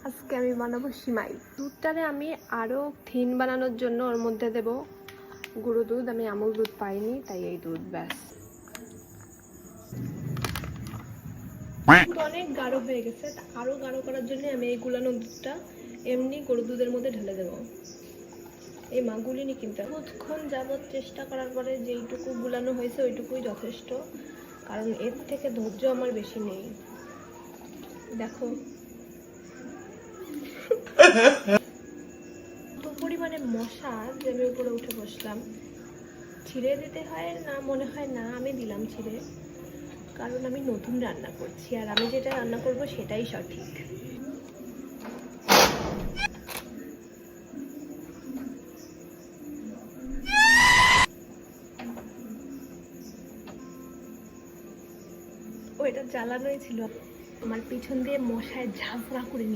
আজকে আমি বানাবো সিমাই। দুধটারে আমি আরো থিন বানানোর জন্য ওর মধ্যে দেব গুঁড়ো দুধ। আমি আমুল দুধ পাইনি, তাই এই দুধ ব্যাস। দুধ অনেক গাঢ় হয়ে গেছে, আরো গাঢ় করার জন্য আমি এই গুলানো দুধটা এমনি গরু দুধের মধ্যে ঢেলে দেবো। এই মা গুলিনি কিন্তু কিছুক্ষণ যাবৎ চেষ্টা করার পরে যেইটুকু গুলানো হয়েছে ওইটুকুই যথেষ্ট, কারণ এর থেকে ধৈর্য আমার বেশি নেই। দেখো তো পরিমাণে মশা যে আমি উপরে উঠে বসলাম। ছিঁড়ে দিতে হয় না মনে হয় না, আমি দিলাম ছিঁড়ে, কারণ আমি নতুন রান্না করছি আর আমি যেটা রান্না করব সেটাই সঠিক। ও এটা জ্বালানোই ছিল। আমার পিছন দিয়ে মশায় ঝাঁঝরা করে